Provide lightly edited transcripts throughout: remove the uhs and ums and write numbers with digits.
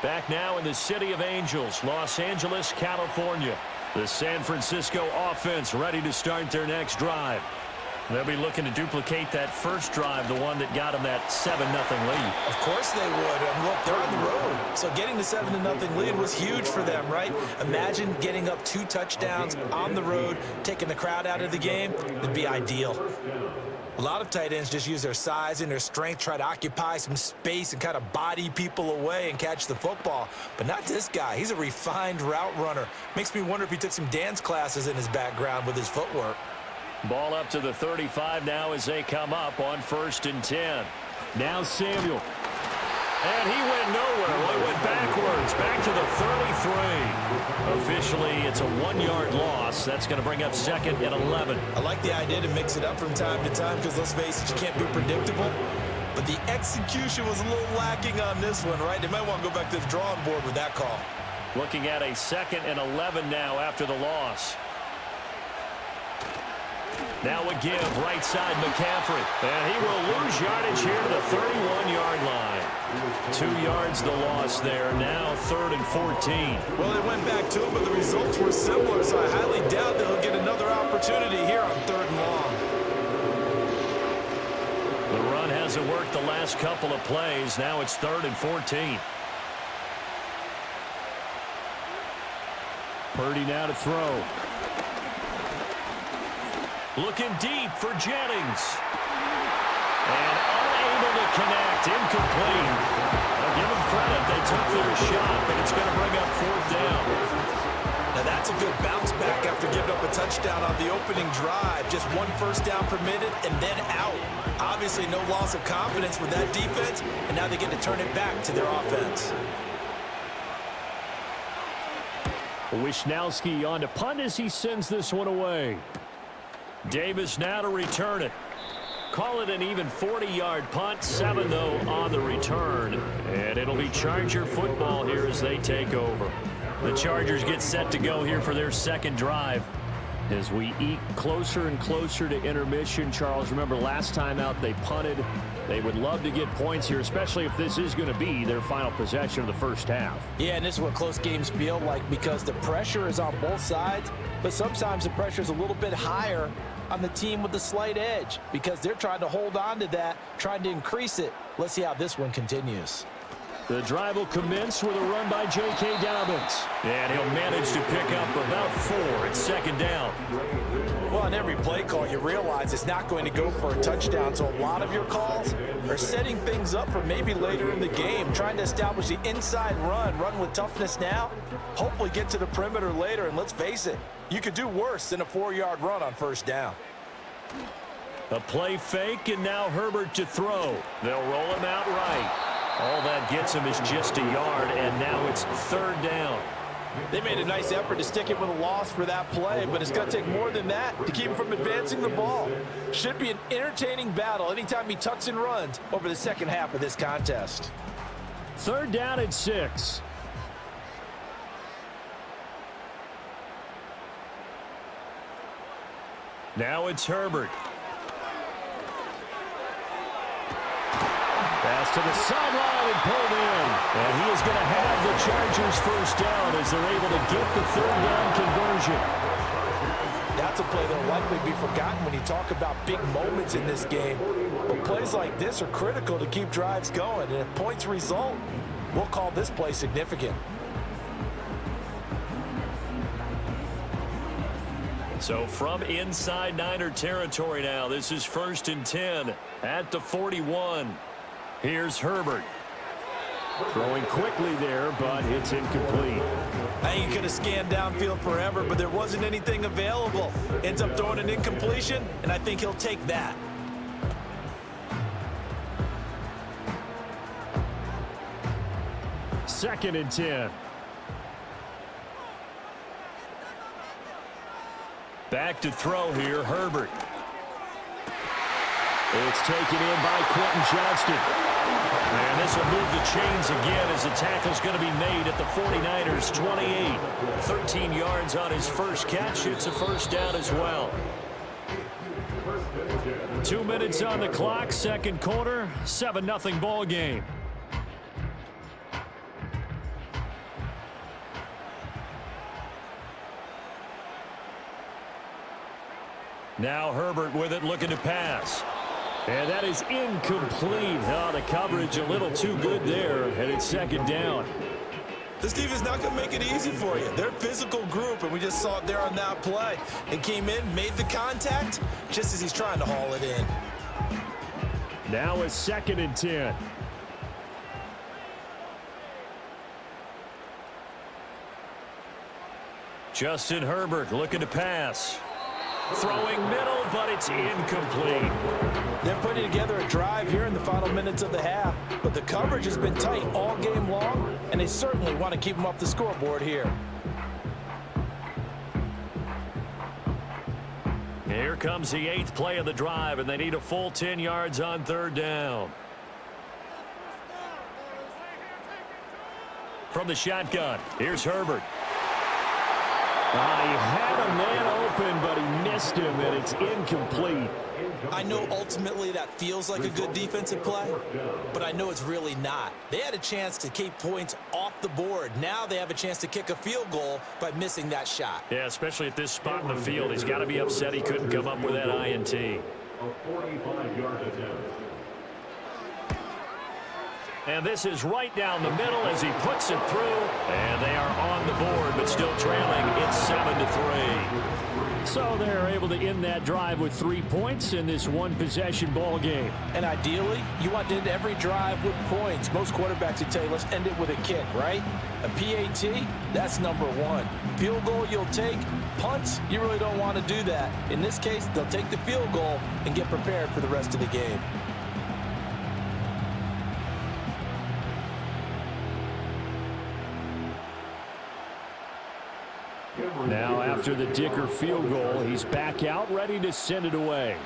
Back now in the City of Angels, Los Angeles, California. The San Francisco offense ready to start their next drive. They'll be looking to duplicate that first drive, the one that got them that 7-0 lead. Of course they would. Look, they're on the road. So getting the 7-0 lead was huge for them, right? Imagine getting up 2 touchdowns on the road, taking the crowd out of the game. It'd be ideal. A lot of tight ends just use their size and their strength, try to occupy some space and kind of body people away and catch the football. But not this guy. He's a refined route runner. Makes me wonder if he took some dance classes in his background with his footwork. Ball up to the 35 now as they come up on 1st and 10. Now Samuel. And he went nowhere. Well, he went backwards, back to the 33. Officially, it's a 1-yard loss. That's going to bring up 2nd and 11. I like the idea to mix it up from time to time because, let's face it, you can't be predictable. But the execution was a little lacking on this one, right? They might want to go back to the drawing board with that call. Looking at a 2nd and 11 now after the loss. Now a give, right side McCaffrey. And he will lose yardage here to the 31-yard line. 2 yards the loss there. Now 3rd and 14. Well, they went back to it, but the results were similar, so I highly doubt that he'll get another opportunity here on 3rd and long. The run hasn't worked the last couple of plays. Now it's 3rd and 14. Purdy now to throw. Looking deep for Jennings. And unable to connect. Incomplete. I'll give them credit. They took their shot, but it's going to bring up 4th down. Now that's a good bounce back after giving up a touchdown on the opening drive. Just 1 first down permitted and then out. Obviously no loss of confidence with that defense, and now they get to turn it back to their offense. Wisnowski on to punt as he sends this one away. Davis now to return it. Call it an even 40-yard punt. 7, though, on the return. And it'll be Charger football here as they take over. The Chargers get set to go here for their 2nd drive. As we eke closer and closer to intermission, Charles, remember last time out they punted. They would love to get points here, especially if this is going to be their final possession of the first half. Yeah, and this is what close games feel like because the pressure is on both sides, but sometimes the pressure is a little bit higher on the team with the slight edge because they're trying to hold on to that, trying to increase it. Let's see how this one continues. The drive will commence with a run by J.K. Dobbins. And he'll manage to pick up about 4 at 2nd down. Well, on every play call, you realize it's not going to go for a touchdown, so a lot of your calls are setting things up for maybe later in the game, trying to establish the inside run with toughness now, hopefully get to the perimeter later, and let's face it, you could do worse than a 4-yard run on 1st down. A play fake, and now Herbert to throw. They'll roll him out right. All that gets him is just a yard, and now it's 3rd down. They made a nice effort to stick it with a loss for that play, but it's going to take more than that to keep him from advancing the ball. Should be an entertaining battle anytime he tucks and runs over the 2nd half of this contest. 3rd down and 6. Now it's Herbert. Pass to the sideline and pulled in. And he is going to have the Chargers 1st down as they're able to get the 3rd down conversion. That's a play that will likely be forgotten when you talk about big moments in this game. But plays like this are critical to keep drives going. And if points result, we'll call this play significant. So from inside Niner territory now, this is 1st and 10 at the 41. Here's Herbert. Throwing quickly there, but it's incomplete. I think he could have scanned downfield forever, but there wasn't anything available. Ends up throwing an incompletion, and I think he'll take that. Second and 10. Back to throw here, Herbert. It's taken in by Quentin Johnston. And this will move the chains again as the tackle's going to be made at the 49ers 28. 13 yards on his first catch. It's a 1st down as well. 2 minutes on the clock, 2nd quarter, 7-0 ball game. Now Herbert with it, looking to pass. And that is incomplete. Oh, the coverage a little too good there, and it's second down. This defense not going to make it easy for you. They're a physical group, and we just saw it there on that play. It came in, made the contact, just as he's trying to haul it in. Now it's 2nd and 10. Justin Herbert looking to pass. Throwing middle, but it's incomplete. They're putting together a drive here in the final minutes of the half, but the coverage has been tight all game long, and they certainly want to keep them off the scoreboard here. Here comes the 8th play of the drive, and they need a full 10 yards on 3rd down. From the shotgun, here's Herbert. He had a man open, but he missed him, and it's incomplete. I know ultimately that feels like a good defensive play, but I know it's really not. They had a chance to keep points off the board. Now they have a chance to kick a field goal by missing that shot. Yeah, especially at this spot in the field. He's got to be upset he couldn't come up with that INT. A 45-yard attempt. And this is right down the middle as he puts it through. And they are on the board, but still trailing. It's 7-3. So they're able to end that drive with 3 points in this one-possession ball game. And ideally, you want to end every drive with points. Most quarterbacks would tell you, let's end it with a kick, right? A PAT, that's number 1. Field goal you'll take. Punts, you really don't want to do that. In this case, they'll take the field goal and get prepared for the rest of the game. Now after the Dicker field goal, he's back out ready to send it away.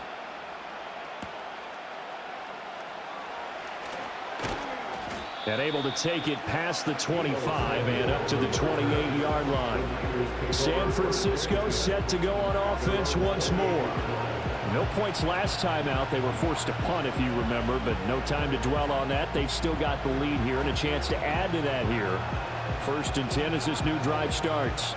And able to take it past the 25 and up to the 28-yard line. San Francisco set to go on offense once more. No points last time out. They were forced to punt, if you remember, but no time to dwell on that. They've still got the lead here and a chance to add to that here. 1st and 10 as this new drive starts.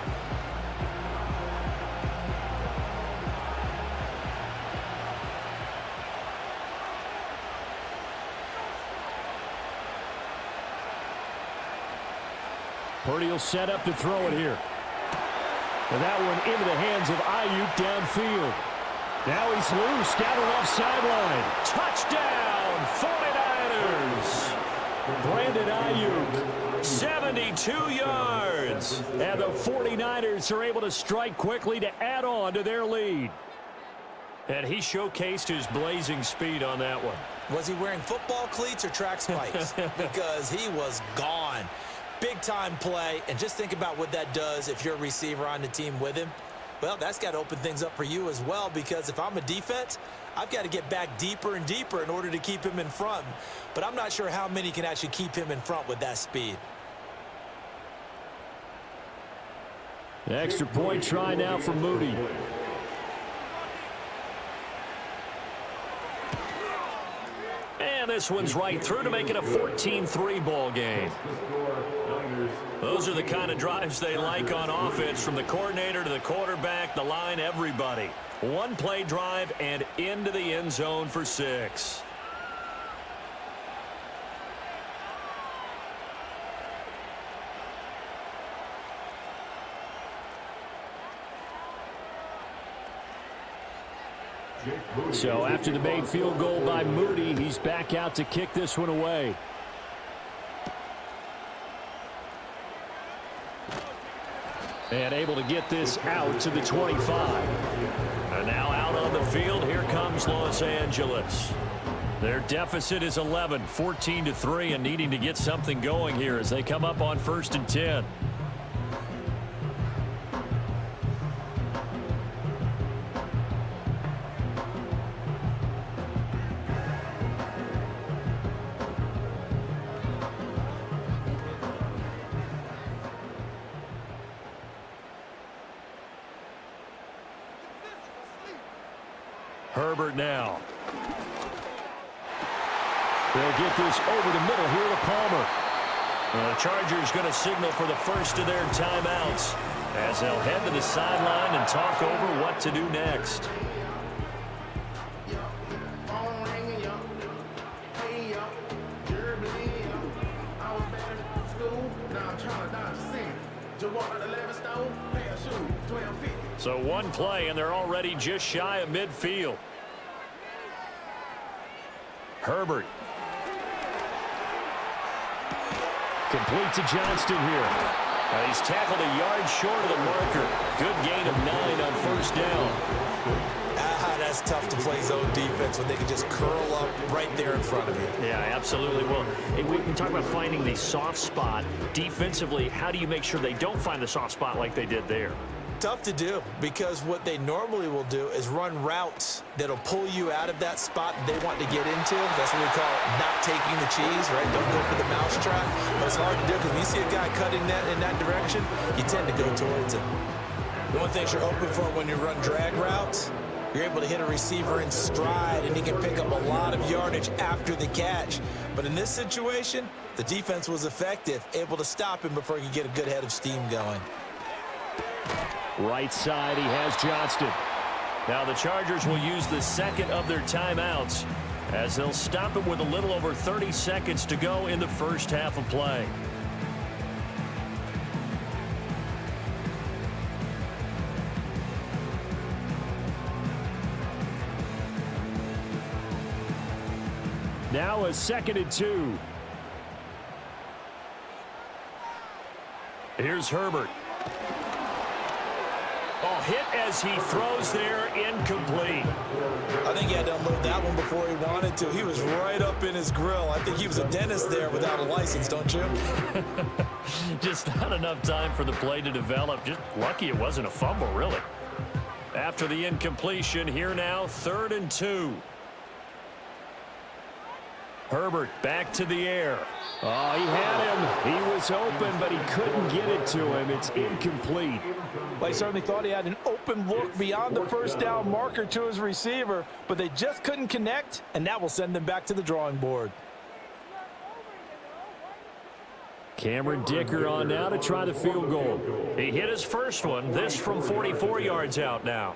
Purdy will set up to throw it here. And that one into the hands of Ayuk downfield. Now he's loose down the left sideline. Touchdown, 49ers. Brandon Ayuk, 72 yards. And the 49ers are able to strike quickly to add on to their lead. And he showcased his blazing speed on that one. Was he wearing football cleats or track spikes? Because he was gone. Big-time play, and just think about what that does if you're a receiver on the team with him. Well, that's got to open things up for you as well, because if I'm a defense, I've got to get back deeper and deeper in order to keep him in front. But I'm not sure how many can actually keep him in front with that speed. The extra point try now for Moody. And this one's right through to make it a 14-3 ball game. Those are the kind of drives they like on offense, from the coordinator to the quarterback, the line, everybody. One play drive and into the end zone for 6. So after the made field goal by Moody, he's back out to kick this one away. And able to get this out to the 25. And now out on the field, here comes Los Angeles. Their deficit is 11, 14-3, and needing to get something going here as they come up on 1st and 10. Herbert now. They'll get this over the middle here to Palmer. Well, the Chargers going to signal for the first of their timeouts as they'll head to the sideline and talk over what to do next. So one play, and they're already just shy of midfield. Herbert. Complete to Johnston here. He's tackled a yard short of the marker. Good gain of 9 on first down. That's tough to play zone defense when they can just curl up right there in front of you. Yeah, absolutely. Well, we can talk about finding the soft spot. Defensively, how do you make sure they don't find the soft spot like they did there? Tough to do, because what they normally will do is run routes that'll pull you out of that spot they want to get into. That's what we call not taking the cheese, right? Don't go for the mousetrap. But it's hard to do because when you see a guy cutting that in that direction, you tend to go towards it. The one thing you're hoping for when you run drag routes, you're able to hit a receiver in stride, and he can pick up a lot of yardage after the catch. But in this situation, the defense was effective, able to stop him before he could get a good head of steam going. Right side, he has Johnston. Now the Chargers will use the second of their timeouts as they'll stop it with a little over 30 seconds to go in the first half of play. Now a 2nd and 2. Here's Herbert. Oh, hit as he throws there, incomplete. I think he had to unload that one before he wanted to. He was right up in his grill. I think he was a dentist there without a license, don't you? Just not enough time for the play to develop. Just lucky it wasn't a fumble, really. After the incompletion, here now, 3rd and 2. Herbert back to the air. Oh, he had him. He was open, but he couldn't get it to him. It's incomplete. They certainly thought he had an open look beyond the first down marker to his receiver, but they just couldn't connect, and that will send them back to the drawing board. Cameron Dicker on now to try the field goal. He hit his first one, this from 44 yards out now.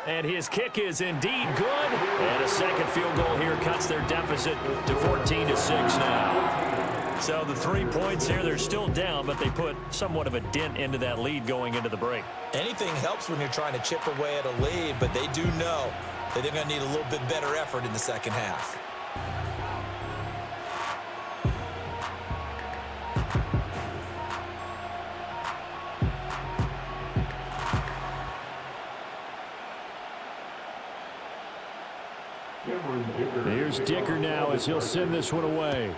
And his kick is indeed good. And a second field goal here cuts their deficit to 14-6 now. So the 3 points here, they're still down, but they put somewhat of a dent into that lead going into the break. Anything helps when you're trying to chip away at a lead, but they do know that they're going to need a little bit better effort in the second half. Here's Dicker now as he'll send this one away.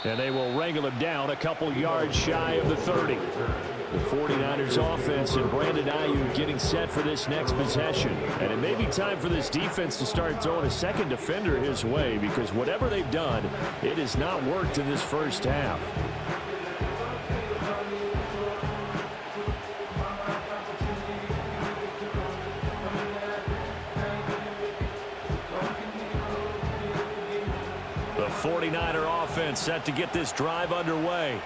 And they will wrangle him down a couple yards shy of the 30. The 49ers offense and Brandon Ayuk getting set for this next possession. And it may be time for this defense to start throwing a second defender his way, because whatever they've done, it has not worked in this first half. The 49er offense set to get this drive underway.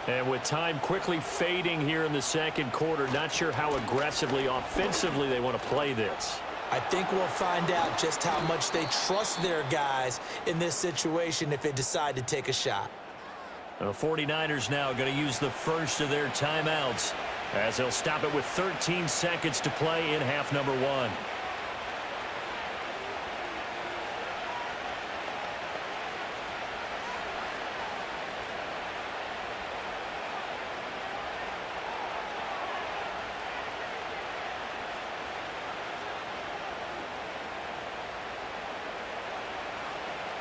And with time quickly fading here in the second quarter, not sure how aggressively, offensively they want to play this. I think we'll find out just how much they trust their guys in this situation if they decide to take a shot. The 49ers now going to use the first of their timeouts as they'll stop it with 13 seconds to play in half number 1.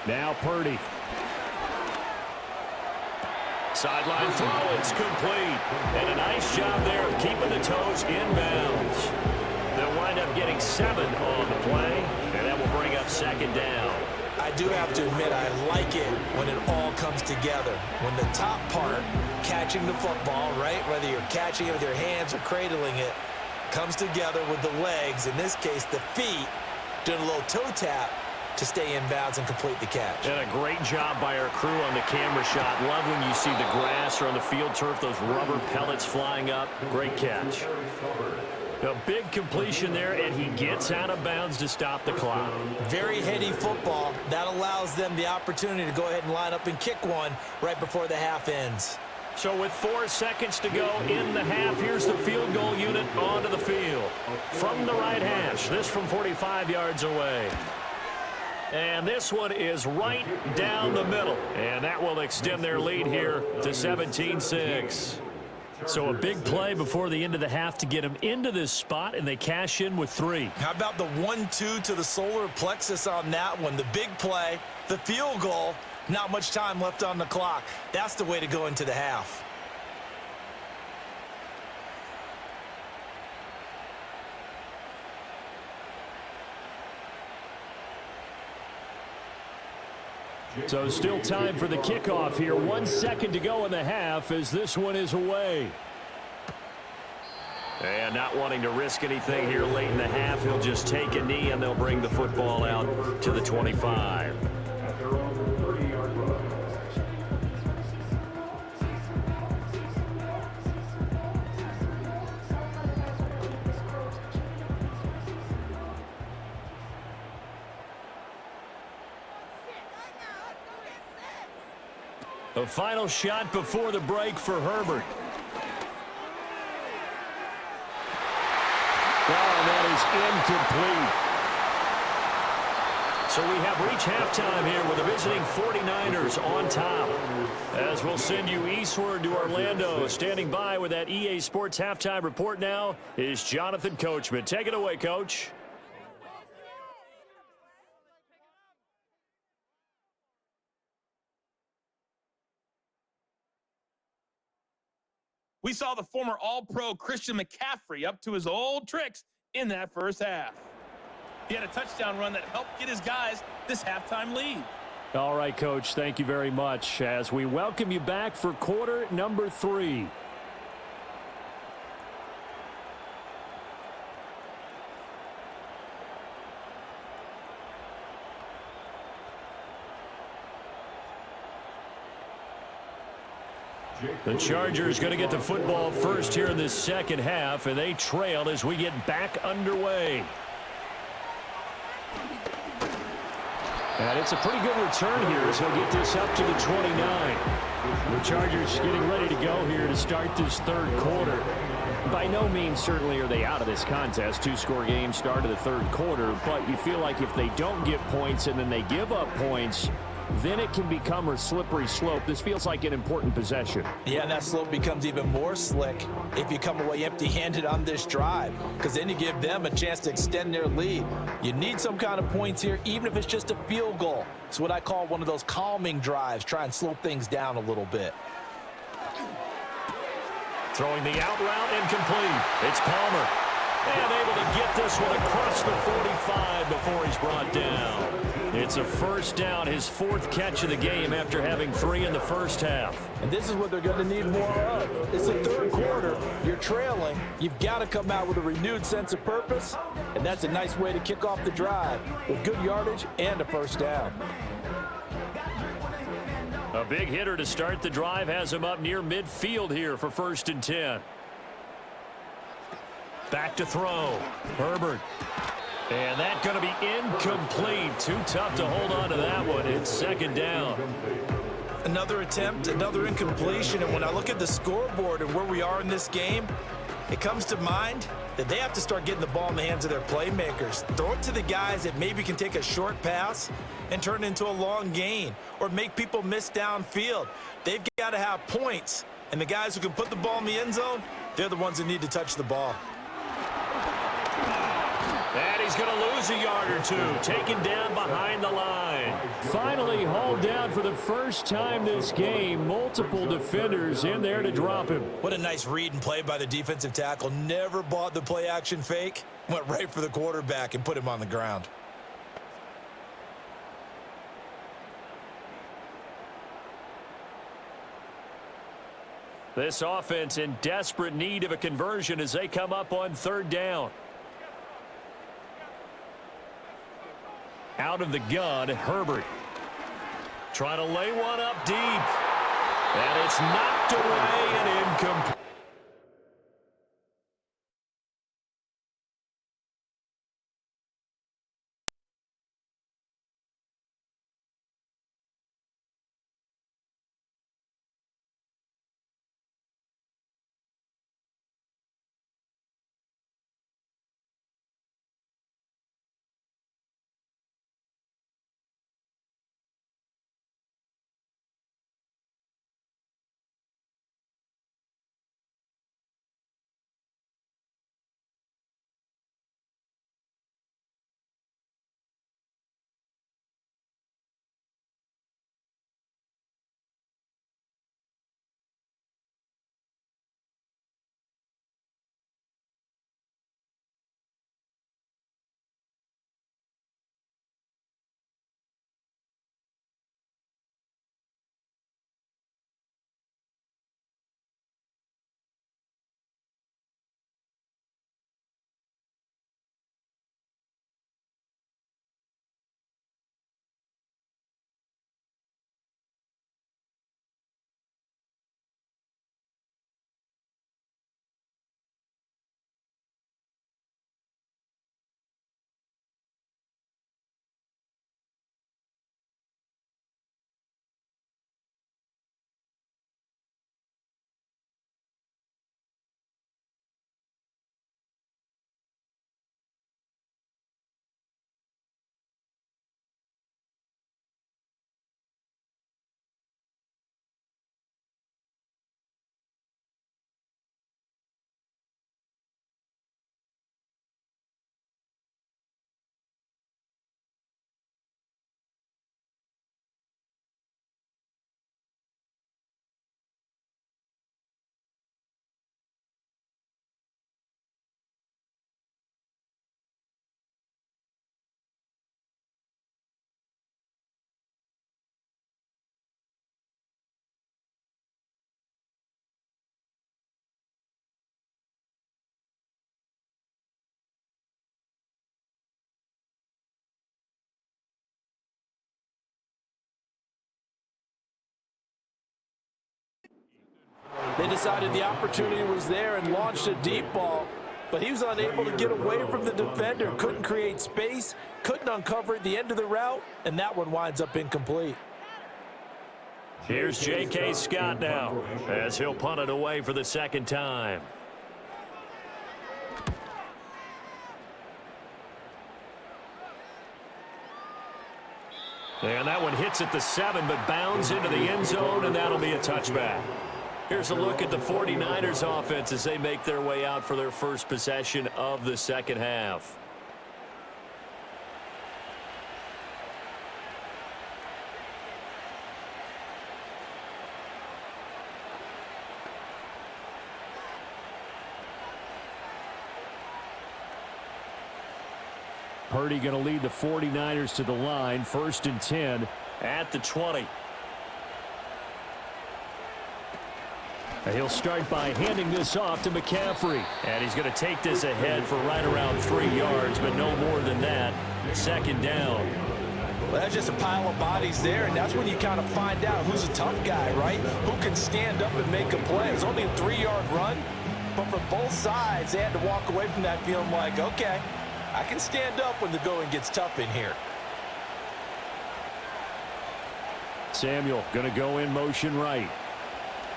Now Purdy. Sideline throw, it's complete. And a nice job there of keeping the toes inbounds. They'll wind up getting 7 on the play, and that will bring up second down. I do have to admit, I like it when it all comes together. When the top part, catching the football, right, whether you're catching it with your hands or cradling it, comes together with the legs, in this case the feet, doing a little toe tap to stay in bounds and complete the catch. And a great job by our crew on the camera shot. Love when you see the grass or on the field turf, those rubber pellets flying up. Great catch. A big completion there, and he gets out of bounds to stop the clock. Very heady football. That allows them the opportunity to go ahead and line up and kick one right before the half ends. So with 4 seconds to go in the half, here's the field goal unit onto the field. From the right hash, this from 45 yards away. And this one is right down the middle. And that will extend their lead here to 17-6. So a big play before the end of the half to get them into this spot, and they cash in with 3. How about the 1-2 to the solar plexus on that one? The big play, the field goal, not much time left on the clock. That's the way to go into the half. So still time for the kickoff here. 1 second to go in the half as this one is away. And not wanting to risk anything here late in the half, he'll just take a knee and they'll bring the football out to the 25. A final shot before the break for Herbert. Oh, that is incomplete. So we have reached halftime here with the visiting 49ers on top. As we'll send you eastward to Orlando. Standing by with that EA Sports halftime report now is Jonathan Coachman. Take it away, Coach. We saw the former All-Pro Christian McCaffrey up to his old tricks in that first half. He had a touchdown run that helped get his guys this halftime lead. All right, Coach, thank you very much as we welcome you back for quarter number 3. The Chargers going to get the football first here in this second half, and they trail as we get back underway. And it's a pretty good return here as he'll get this up to the 29. The Chargers getting ready to go here to start this third quarter. By no means certainly are they out of this contest. 2-score game start of the third quarter, but you feel like if they don't get points and then they give up points, then it can become a slippery slope. This feels like an important possession. Yeah, and that slope becomes even more slick if you come away empty-handed on this drive, because then you give them a chance to extend their lead. You need some kind of points here, even if it's just a field goal. It's what I call one of those calming drives. Try and slow things down a little bit. Throwing the out route incomplete. It's Palmer. And able to get this one across the 45 before he's brought down. It's a first down, his 4th catch of the game after having 3 in the first half. And this is what they're going to need more of. It's the third quarter. You're trailing. You've got to come out with a renewed sense of purpose, and that's a nice way to kick off the drive with good yardage and a first down. A big hitter to start the drive has him up near midfield here for 1st and 10. Back to throw. Herbert. And that's going to be incomplete. Too tough to hold on to that one. It's 2nd down. Another attempt, another incompletion. And when I look at the scoreboard and where we are in this game, it comes to mind that they have to start getting the ball in the hands of their playmakers. Throw it to the guys that maybe can take a short pass and turn it into a long gain or make people miss downfield. They've got to have points. And the guys who can put the ball in the end zone, they're the ones that need to touch the ball. And he's going to lose a yard or 2, taken down behind the line. Finally hauled down for the first time this game. Multiple defenders in there to drop him. What a nice read and play by the defensive tackle. Never bought the play-action fake. Went right for the quarterback and put him on the ground. This offense in desperate need of a conversion as they come up on 3rd down. Out of the gun, Herbert. Trying to lay one up deep. And it's knocked away and incomplete. They decided the opportunity was there and launched a deep ball, but he was unable to get away from the defender, couldn't create space, couldn't uncover at the end of the route, and that one winds up incomplete. Here's J.K. Scott now as he'll punt it away for the second time. And that one hits at the 7, but bounds into the end zone, and that'll be a touchback. Here's a look at the 49ers offense as they make their way out for their first possession of the second half. Purdy going to lead the 49ers to the line, 1st and 10 at the 20. And he'll start by handing this off to McCaffrey. And he's going to take this ahead for right around 3 yards, but no more than that. 2nd down. Well, that's just a pile of bodies there, and that's when you kind of find out who's a tough guy, right? Who can stand up and make a play. It was only a 3-yard run, but from both sides, they had to walk away from that feeling like, okay, I can stand up when the going gets tough in here. Samuel going to go in motion right.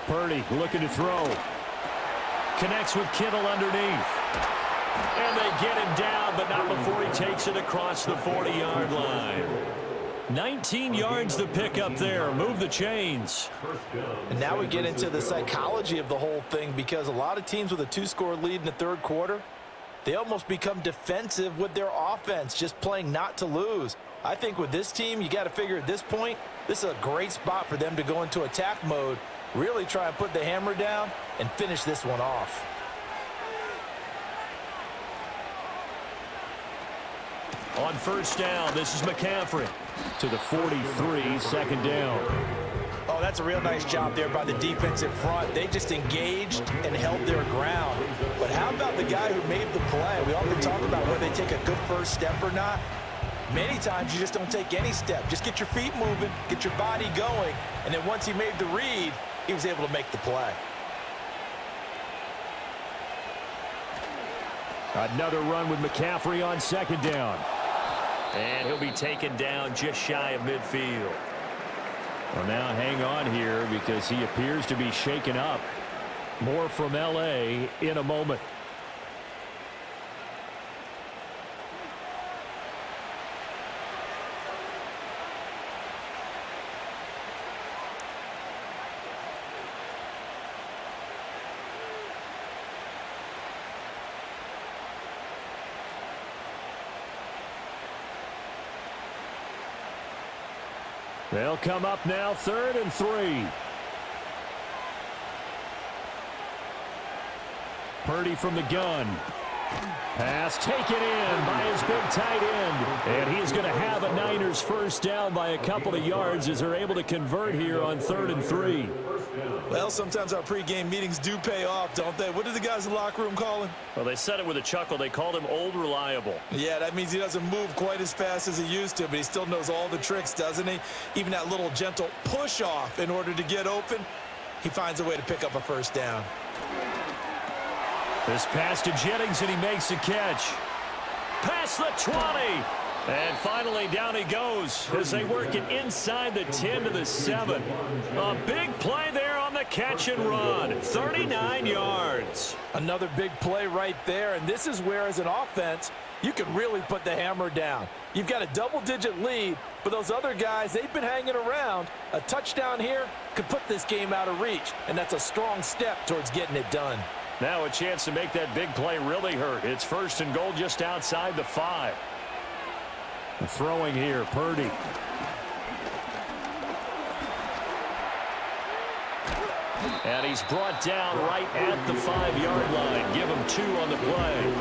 Purdy looking to throw. Connects with Kittle underneath. And they get him down, but not before he takes it across the 40-yard line. 19 yards to pick up there. Move the chains. And now we get into the psychology of the whole thing, because a lot of teams with a 2-score lead in the 3rd quarter, they almost become defensive with their offense, just playing not to lose. I think with this team, you got to figure at this point, this is a great spot for them to go into attack mode, really try and put the hammer down and finish this one off. On 1st down, this is McCaffrey to the 43, 2nd down. Oh, that's a real nice job there by the defensive front. They just engaged and held their ground. But how about the guy who made the play? We often talk about whether they take a good first step or not. Many times you just don't take any step. Just get your feet moving, get your body going, and then once he made the read, he was able to make the play. Another run with McCaffrey on 2nd down. And he'll be taken down just shy of midfield. Well, now hang on here because he appears to be shaken up. More from L.A. in a moment. They'll come up now, 3rd and 3. Purdy from the gun. Pass taken in by his big tight end. And he's going to have a Niners first down by a couple of yards as they're able to convert here on 3rd and 3. Well, sometimes our pregame meetings do pay off, don't they? What did the guys in the locker room call him? Well, they said it with a chuckle. They called him Old Reliable. Yeah, that means he doesn't move quite as fast as he used to, but he still knows all the tricks, doesn't he? Even that little gentle push-off in order to get open, he finds a way to pick up a first down. This pass to Jennings, and he makes the catch. Past the 20. And finally, down he goes as they work it inside the 10 to the 7. A big play there on the catch and run. 39 yards. Another big play right there, and this is where, as an offense, you can really put the hammer down. You've got a double-digit lead, but those other guys, they've been hanging around. A touchdown here could put this game out of reach, and that's a strong step towards getting it done. Now a chance to make that big play really hurt. It's 1st and goal just outside the 5. Throwing here, Purdy. And he's brought down right at the 5-yard line. Give him 2 on the play.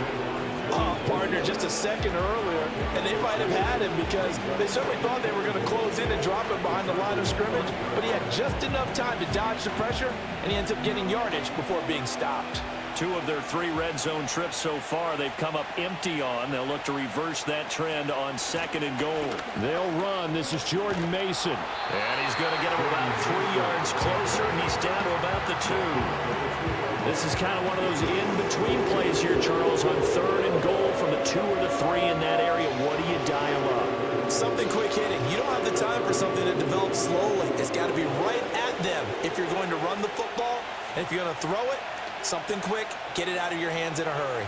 partner just a second earlier, and they might have had him because they certainly thought they were going to close in and drop him behind the line of scrimmage, but he had just enough time to dodge the pressure, and he ends up getting yardage before being stopped. 2 of their 3 red zone trips so far they've come up empty on. They'll look to reverse that trend on 2nd and goal. They'll run. This is Jordan Mason. And he's going to get him about 3 yards closer. He's down to about the 2. This is kind of one of those in-between plays here, Charles, on 3rd and goal from the 2 or the 3 in that area. What do you dial up? Something quick hitting. You don't have the time for something that develops slowly. It's got to be right at them if you're going to run the football. And if you're going to throw it, something quick, get it out of your hands in a hurry.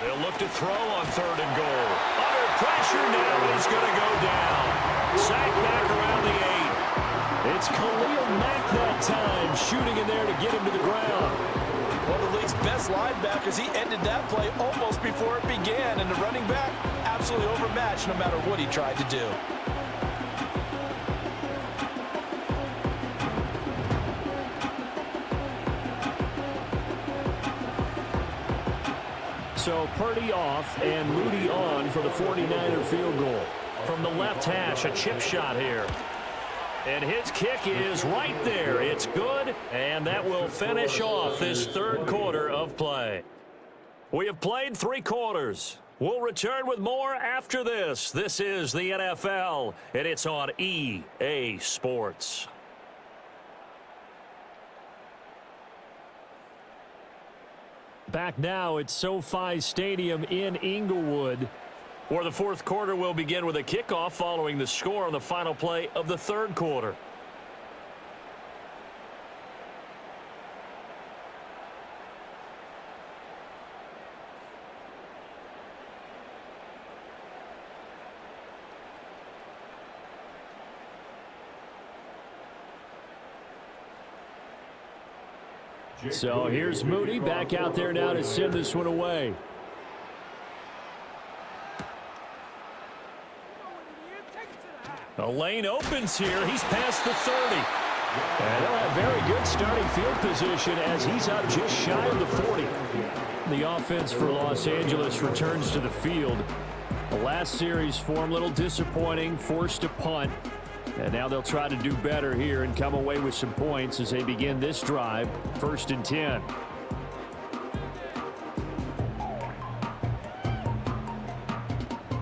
They'll look to throw on 3rd and goal. Under pressure now, and he's going to go down. Sack back around the 8. It's Khalil Mack that time, shooting in there to get him to the ground. Well, the league's best linebackers, he ended that play almost before it began, and the running back absolutely overmatched no matter what he tried to do. So Purdy off and Moody on for the 49er field goal. From the left hash, a chip shot here. And his kick is right there. It's good, and that will finish off this 3rd quarter of play. We have played 3 quarters. We'll return with more after this. This is the NFL, and it's on EA Sports. Back now at SoFi Stadium in Inglewood, where the 4th quarter will begin with a kickoff following the score on the final play of the 3rd quarter. So here's Moody back out there now to send this one away. The lane opens here. He's past the 30. And they'll have very good starting field position as he's up just shy of the 40. The offense for Los Angeles returns to the field. The last series for him, a little disappointing, forced a punt. And now they'll try to do better here and come away with some points as they begin this drive, 1st and 10.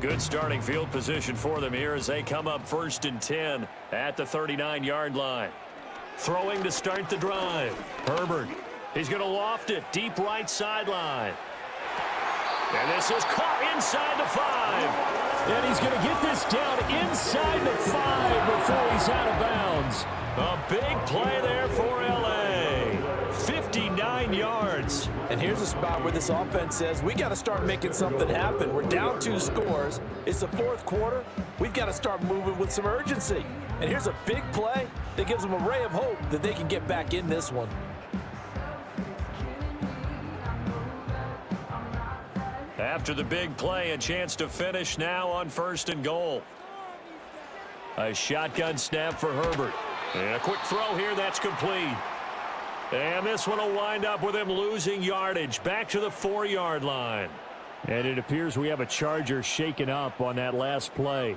Good starting field position for them here as they come up 1st and 10 at the 39-yard line. Throwing to start the drive. Herbert. He's going to loft it deep right sideline. And this is caught inside the 5. And he's going to get this down inside the 5 before he's out of bounds. A big play there for L.A. 59 yards. And here's a spot where this offense says, we got to start making something happen. We're down 2 scores. It's the 4th quarter. We've got to start moving with some urgency. And here's a big play that gives them a ray of hope that they can get back in this one. After the big play, a chance to finish now on 1st and goal. A shotgun snap for Herbert. And a quick throw here that's complete. And this one will wind up with him losing yardage back to the 4-yard line. And it appears we have a Charger shaken up on that last play.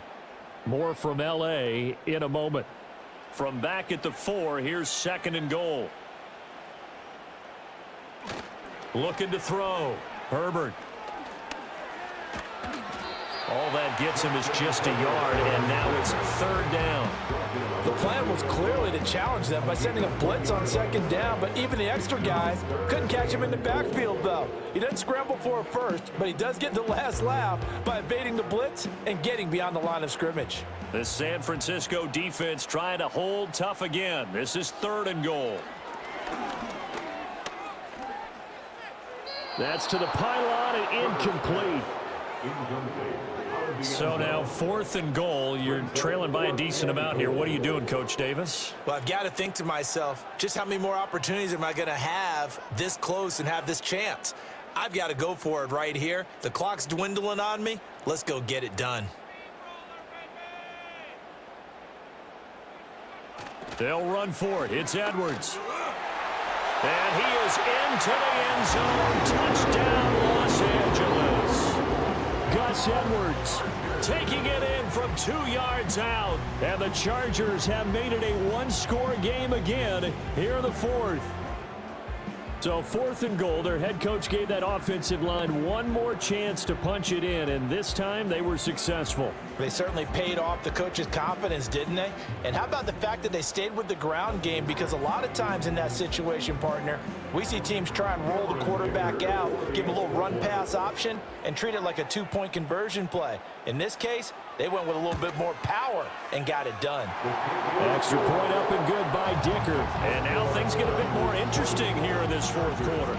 More from L.A. in a moment. From back at the 4, here's 2nd and goal. Looking to throw. Herbert. All that gets him is just a yard, and now it's 3rd down. The plan was clearly to challenge them by sending a blitz on 2nd down, but even the extra guys couldn't catch him in the backfield, though. He doesn't scramble for a first, but he does get the last laugh by evading the blitz and getting beyond the line of scrimmage. The San Francisco defense trying to hold tough again. This is 3rd and goal. That's to the pylon and incomplete. So now 4th and goal. You're trailing by a decent amount here. What are you doing, Coach Davis? Well, I've got to think to myself, just how many more opportunities am I going to have this close and have this chance? I've got to go for it right here. The clock's dwindling on me. Let's go get it done. They'll run for it. It's Edwards. And he is into the end zone. Touchdown, Los Angeles. Gus Edwards taking it in from 2 yards out. And the Chargers have made it a one-score game again here in the fourth. So 4th and goal, their head coach gave that offensive line one more chance to punch it in, and this time they were successful. They certainly paid off the coach's confidence, didn't they? And how about the fact that they stayed with the ground game? Because a lot of times in that situation, partner, we see teams try and roll the quarterback out, give him a little run-pass option, and treat it like a two-point conversion play. In this case, they went with a little bit more power and got it done. Extra point up and good by Dicker. And now things get a bit more interesting here in this fourth quarter.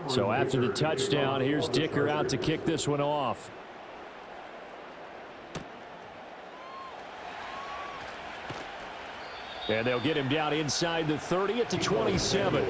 So after the touchdown, here's Dicker out to kick this one off. And they'll get him down inside the 30 at the 27.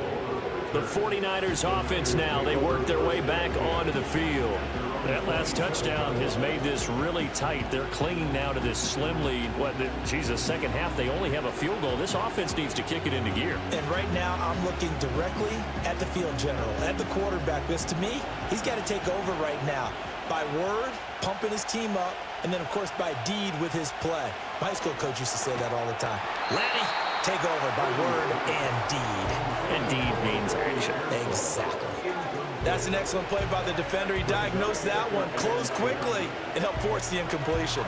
The 49ers offense now, they work their way back onto the field. That last touchdown has made this really tight. They're clinging now to this slim lead. The second half, they only have a field goal. This offense needs to kick it into gear. And right now, I'm looking directly at the field general, at the quarterback. Because to me, he's got to take over right now. By word, pumping his team up, and then, of course, by deed with his play. My high school coach used to say that all the time. Lanny, take over by word and deed. And deed means action. Exactly. That's an excellent play by the defender. He diagnosed that one, closed quickly, and helped force the incompletion.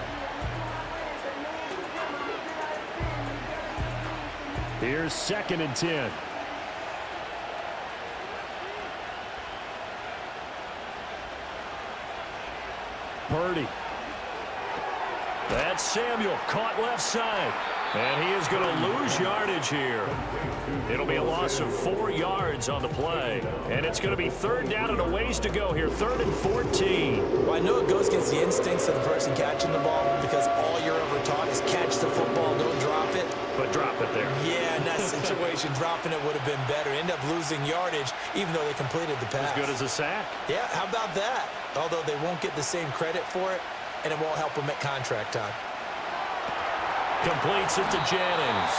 Here's 2nd and 10. Purdy. That's Samuel, caught left side. And he is going to lose yardage here. It'll be a loss of 4 yards on the play. And it's going to be 3rd down and a ways to go here. 3rd and 14. Well, I know it goes against the instincts of the person catching the ball because all you're ever taught is catch the football, don't drop it. But drop it there. Yeah, in that situation, dropping it would have been better. End up losing yardage even though they completed the pass. As good as a sack. Yeah, how about that? Although they won't get the same credit for it, and it won't help them at contract time. Completes it to Jennings.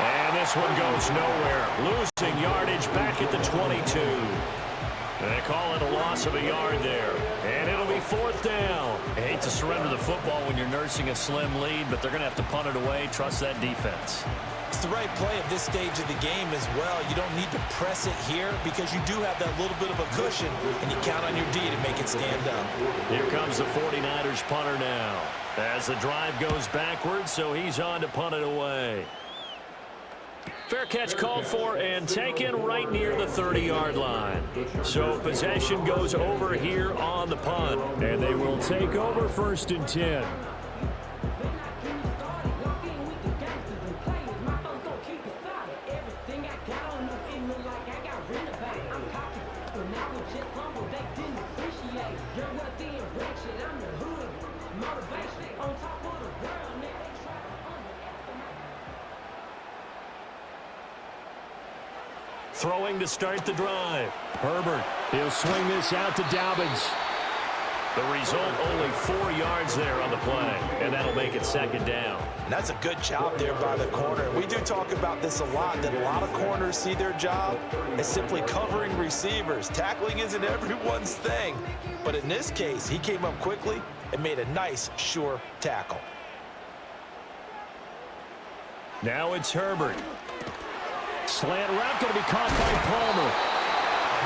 And this one goes nowhere. Losing yardage back at the 22. They call it a loss of a yard there. And it'll be 4th down. I hate to surrender the football when you're nursing a slim lead, but they're going to have to punt it away. Trust that defense. It's the right play at this stage of the game as well. You don't need to press it here because you do have that little bit of a cushion, and you count on your D to make it stand up. Here comes the 49ers punter now. As the drive goes backwards, so he's on to punt it away. Fair catch called for and taken right near the 30-yard line. So possession goes over here on the punt, and they will take over 1st and 10. Throwing to start the drive. Herbert, he'll swing this out to Dobbins. The result, only 4 yards there on the play, and that'll make it 2nd down. And that's a good job there by the corner. We do talk about this a lot, that a lot of corners see their job as simply covering receivers. Tackling isn't everyone's thing. But in this case, he came up quickly and made a nice, sure tackle. Now it's Herbert. Slant route going to be caught by Palmer.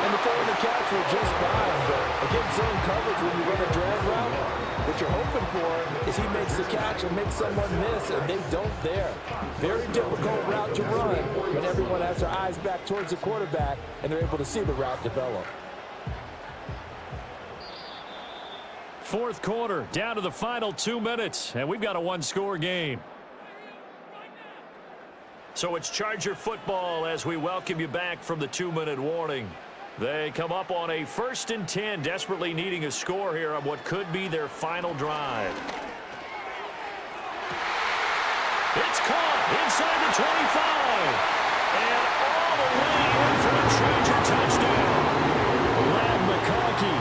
And the throw in the catch was just fine, but against zone coverage when you run a drag route, what you're hoping for is he makes the catch and makes someone miss, and they don't there. Very difficult route to run when everyone has their eyes back towards the quarterback and they're able to see the route develop. 4th quarter, down to the final 2 minutes, and we've got a one-score game. So it's Charger football as we welcome you back from the 2-minute warning. They come up on a 1st and 10, desperately needing a score here on what could be their final drive. It's caught inside the 25. And all the way in for a Charger touchdown. Lad McConkey,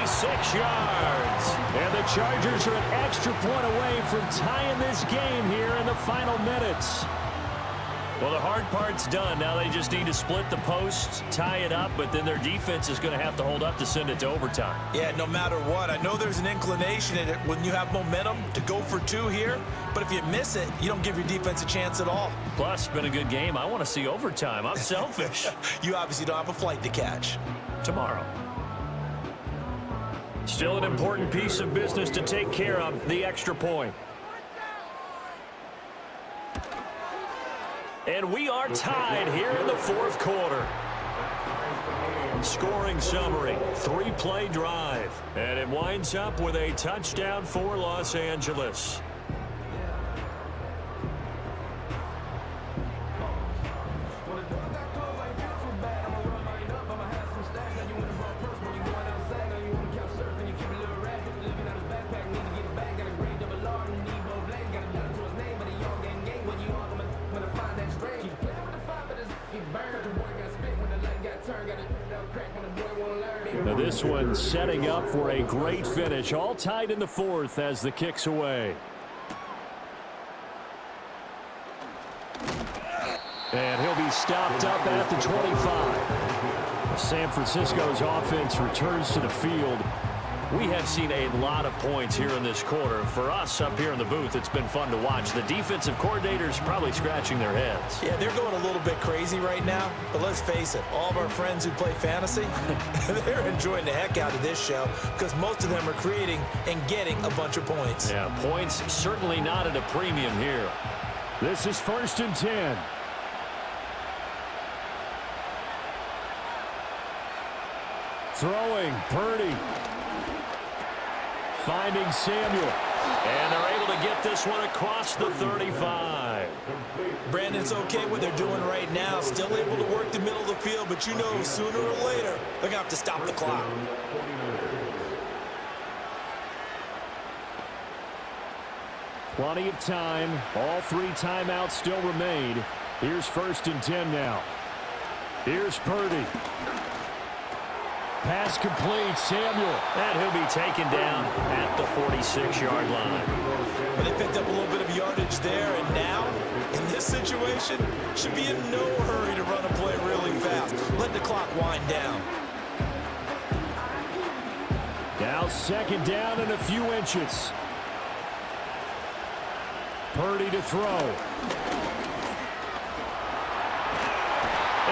56 yards. And the Chargers are an extra point away from tying this game here in the final minutes. Well, the hard part's done. Now they just need to split the posts, tie it up, but then their defense is going to have to hold up to send it to overtime. Yeah, no matter what. I know there's an inclination in it when you have momentum to go for 2 here, but if you miss it, you don't give your defense a chance at all. Plus, it's been a good game. I want to see overtime. I'm selfish. You obviously don't have a flight to catch. Tomorrow. Still an important piece of business to take care of, the extra point. And we are tied here in the 4th quarter. Scoring summary, 3-play drive. And it winds up with a touchdown for Los Angeles. Now this one setting up for a great finish. All tied in the 4th as the kick's away. And he'll be stopped up at the 25. San Francisco's offense returns to the field. We have seen a lot of points here in this quarter. For us up here in the booth, it's been fun to watch. The defensive coordinators probably scratching their heads. Yeah, they're going a little bit crazy right now, but let's face it, all of our friends who play fantasy, they're enjoying the heck out of this show because most of them are creating and getting a bunch of points. Yeah, points certainly not at a premium here. This is 1st and 10. Throwing, Purdy. Finding Samuel. And they're able to get this one across the 35. Brandon, it's okay what they're doing right now. Still able to work the middle of the field, but you know sooner or later they're going to have to stop the clock. Plenty of time. All 3 timeouts still remain. Here's 1st and 10 now. Here's Purdy. Pass complete, Samuel. And he'll be taken down at the 46-yard line. But they picked up a little bit of yardage there, and now, in this situation, should be in no hurry to run a play really fast. Let the clock wind down. Now 2nd down and a few inches. Purdy to throw.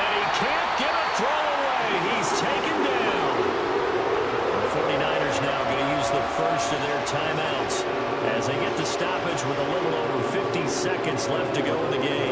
And he can't get a throw away. He's taken down. The 49ers now going to use the first of their timeouts as they get the stoppage with a little over 50 seconds left to go in the game.